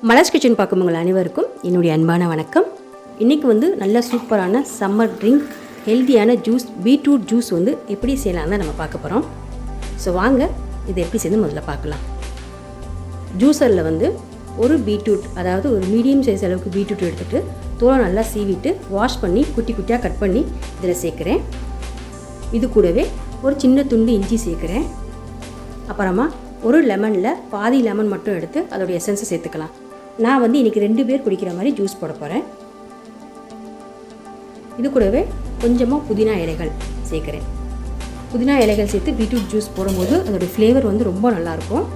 Malar's kitchen பார்க்கும் உங்கள் அனைவருக்கும் என்னுடைய அன்பான வணக்கம். இன்றைக்கி நல்ல சூப்பரான சம்மர் ட்ரிங்க், ஹெல்த்தியான ஜூஸ், பீட்ரூட் ஜூஸ் எப்படி செய்யலாம் தான் நம்ம பார்க்க போகிறோம். ஸோ வாங்க இதை எப்படி செய்து முதல்ல பார்க்கலாம். ஜூஸரில் ஒரு பீட்ரூட், அதாவது ஒரு மீடியம் சைஸ் அளவுக்கு பீட்ரூட் எடுத்துகிட்டு தோலை நல்லா சீவிட்டு வாஷ் பண்ணி குட்டி குட்டியாக கட் பண்ணி இதில் சேர்க்குறேன். இது கூடவே ஒரு சின்ன துண்டு இஞ்சி சேர்க்குறேன். அப்புறமா ஒரு லெமனில் பாதி லெமன் மட்டும் எடுத்து அதோடைய எசன்ஸை சேர்த்துக்கலாம். நான் இன்றைக்கி 2 பேர் குடிக்கிற மாதிரி ஜூஸ் போட போகிறேன். இது கூடவே கொஞ்சமாக புதினா இலைகள் சேர்க்குறேன். புதினா இலைகள் சேர்த்து பீட்ரூட் ஜூஸ் போடும்போது அதோடய ஃப்ளேவர் ரொம்ப நல்லாயிருக்கும்.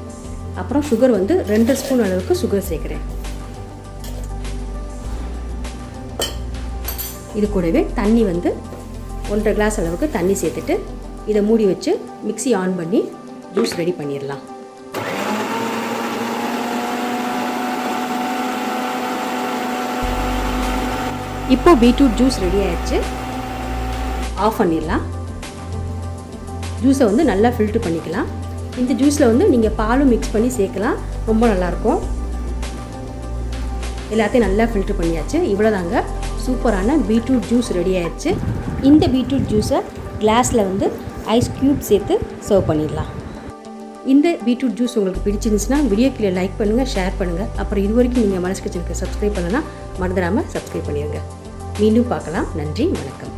அப்புறம் சுகர் 2 ஸ்பூன் அளவுக்கு சுகர் சேர்க்குறேன். இது கூடவே தண்ணி 1.5 கிளாஸ் அளவுக்கு தண்ணி சேர்த்துட்டு இதை மூடி வச்சு மிக்ஸி ஆன் பண்ணி ஜூஸ் ரெடி பண்ணிடலாம். இப்போ பீட்ரூட் ஜூஸ் ரெடி ஆயிடுச்சு. ஆஃப் பண்ணிடலாம். ஜூஸை நல்லா ஃபில்ட்ரு பண்ணிக்கலாம். இந்த ஜூஸில் நீங்கள் பாலும் மிக்ஸ் பண்ணி சேர்க்கலாம், ரொம்ப நல்லாயிருக்கும். எல்லாத்தையும் நல்லா ஃபில்ட்ரு பண்ணியாச்சு. இவ்வளோதாங்க, சூப்பரான பீட்ரூட் ஜூஸ் ரெடி ஆயிடுச்சு. இந்த பீட்ரூட் ஜூஸை கிளாஸில் ஐஸ் க்யூப் சேர்த்து சர்வ் பண்ணிடலாம். இந்த பீட்ரூட் ஜூஸ் உங்களுக்கு பிடிச்சிருந்துச்சுன்னா வீடியோ கீழே லைக் பண்ணுங்கள், ஷேர் பண்ணுங்கள். அப்புறம் இது வரைக்கும் நீங்கள் மலர்ஸ் கிச்சனுக்கு சப்ஸ்கிரைப் பண்ணலன்னா மறந்துடாமல் சப்ஸ்கிரைப் பண்ணிடுங்க. மீண்டும் பார்க்கலாம். நன்றி, வணக்கம்.